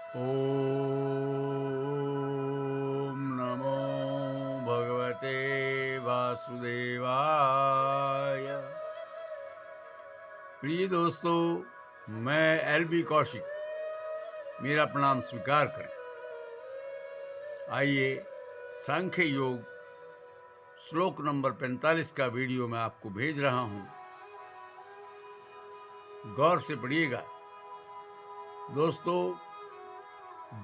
ओम नमो भगवते वासुदेवाय। प्रिय दोस्तों, मैं एल बी कौशिक, मेरा प्रणाम स्वीकार करें। आइए सांख्य योग श्लोक नंबर 45 का वीडियो मैं आपको भेज रहा हूं। गौर से पढ़िएगा। दोस्तों,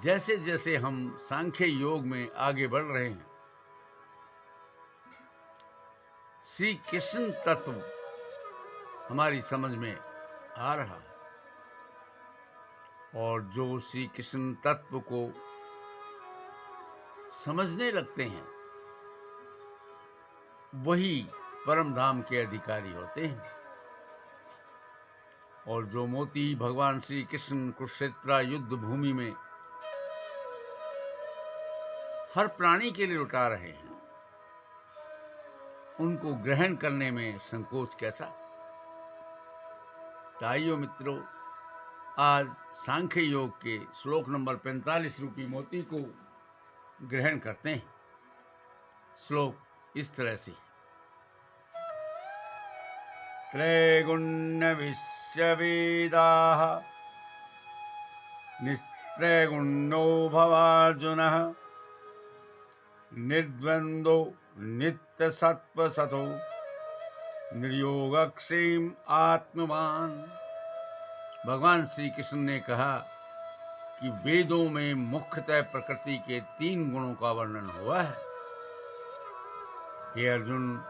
जैसे जैसे हम सांख्य योग में आगे बढ़ रहे हैं, श्री कृष्ण तत्व हमारी समझ में आ रहा है, और जो श्री कृष्ण तत्व को समझने लगते हैं वही परम धाम के अधिकारी होते हैं। और जो मोती भगवान श्री कृष्ण कुरुक्षेत्र युद्ध भूमि में हर प्राणी के लिए लुटा रहे हैं, उनको ग्रहण करने में संकोच कैसा। ताइयों मित्रों, आज सांख्य योग के श्लोक नंबर 45 रूपी मोती को ग्रहण करते हैं। श्लोक इस तरह से: त्रैगुण्य विश्ववेदाः निस्त्रैगुण्यो भवार्जुनः निर्द्वन्द्वो नित्यसत्त्वसतो निर्योगक्षेम आत्मवान। भगवान श्री कृष्ण ने कहा कि वेदों में मुख्यतः प्रकृति के 3 गुणों का वर्णन हुआ है। हे अर्जुन,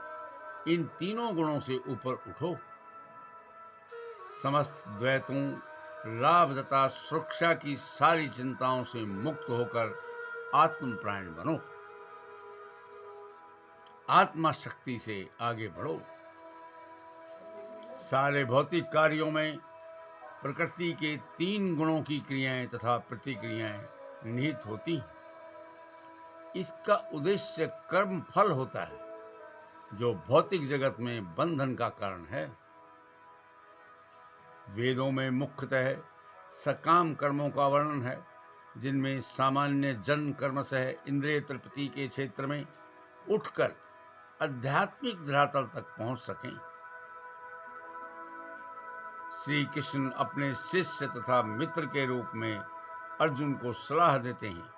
इन तीनों गुणों से ऊपर उठो, समस्त द्वैतों, लाभ तथा सुरक्षा की सारी चिंताओं से मुक्त होकर आत्मप्राण बनो, आत्मा शक्ति से आगे बढ़ो। सारे भौतिक कार्यों में प्रकृति के 3 गुणों की क्रियाएं तथा प्रतिक्रियाएं निहित होती हैं। इसका उद्देश्य कर्म फल होता है, जो भौतिक जगत में बंधन का कारण है। वेदों में मुख्यतः सकाम कर्मों का वर्णन है, जिनमें सामान्य जन कर्मशः इंद्रिय तृप्ति के क्षेत्र में उठकर आध्यात्मिक धरातल तक पहुंच सकें। श्री कृष्ण अपने शिष्य तथा मित्र के रूप में अर्जुन को सलाह देते हैं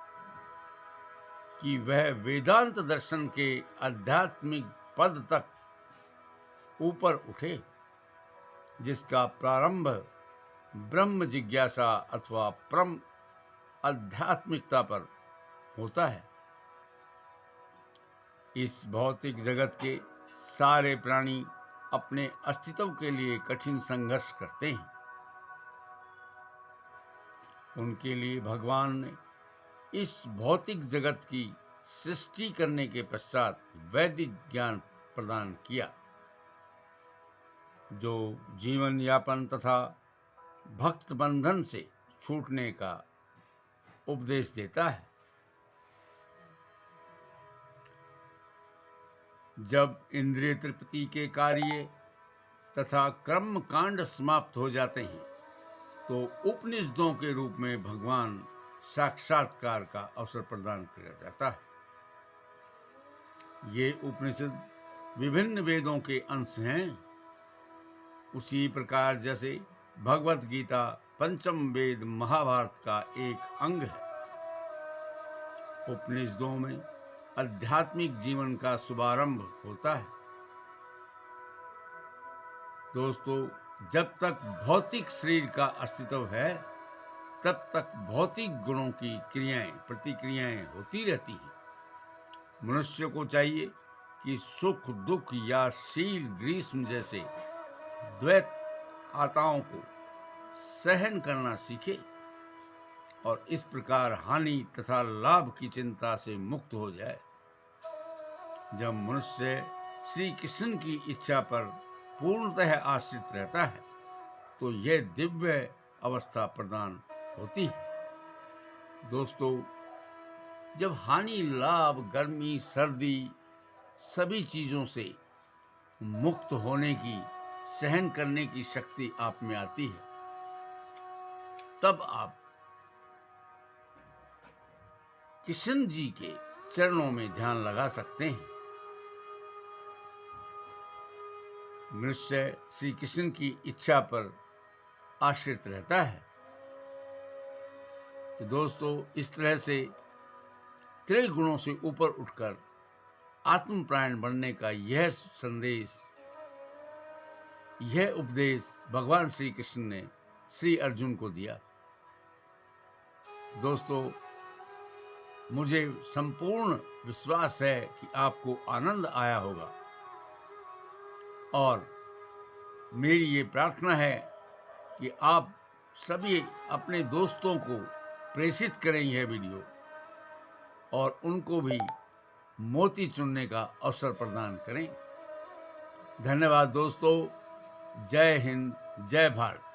कि वह वेदांत दर्शन के आध्यात्मिक पद तक ऊपर उठे, जिसका प्रारंभ ब्रह्म जिज्ञासा अथवा परम आध्यात्मिकता पर होता है। इस भौतिक जगत के सारे प्राणी अपने अस्तित्व के लिए कठिन संघर्ष करते हैं। उनके लिए भगवान ने इस भौतिक जगत की सृष्टि करने के पश्चात वैदिक ज्ञान प्रदान किया, जो जीवन यापन तथा भक्त बंधन से छूटने का उपदेश देता है। जब इंद्रिय तृप्ति के कार्य तथा कर्म कांड समाप्त हो जाते हैं, तो उपनिषदों के रूप में भगवान साक्षात्कार का अवसर प्रदान किया जाता है। ये उपनिषद विभिन्न वेदों के अंश हैं। उसी प्रकार जैसे भगवत गीता पंचम वेद महाभारत का एक अंग है, उपनिषदों में आध्यात्मिक जीवन का शुभारंभ होता है। दोस्तों, जब तक भौतिक शरीर का अस्तित्व है, तब तक भौतिक गुणों की क्रियाएं प्रतिक्रियाएं होती रहती हैं। मनुष्य को चाहिए कि सुख दुख या शील ग्रीष्म जैसे द्वैत आताओं को सहन करना सीखे, और इस प्रकार हानि तथा लाभ की चिंता से मुक्त हो जाए। जब मनुष्य श्री कृष्ण की इच्छा पर पूर्णतः आश्रित रहता है, तो यह दिव्य अवस्था प्रदान होती है। दोस्तों, जब हानि लाभ गर्मी सर्दी सभी चीजों से मुक्त होने की सहन करने की शक्ति आप में आती है, तब आप कृष्ण जी के चरणों में ध्यान लगा सकते हैं। मनुष्य श्री कृष्ण की इच्छा पर आश्रित रहता है। तो दोस्तों, इस तरह से त्रय गुणों से ऊपर उठकर आत्मप्राण बनने का यह संदेश, यह उपदेश भगवान श्री कृष्ण ने श्री अर्जुन को दिया। दोस्तों, मुझे संपूर्ण विश्वास है कि आपको आनंद आया होगा और मेरी ये प्रार्थना है कि आप सभी अपने दोस्तों को प्रेषित करें यह वीडियो और उनको भी मोती चुनने का अवसर प्रदान करें। धन्यवाद दोस्तों। जय हिंद, जय भारत।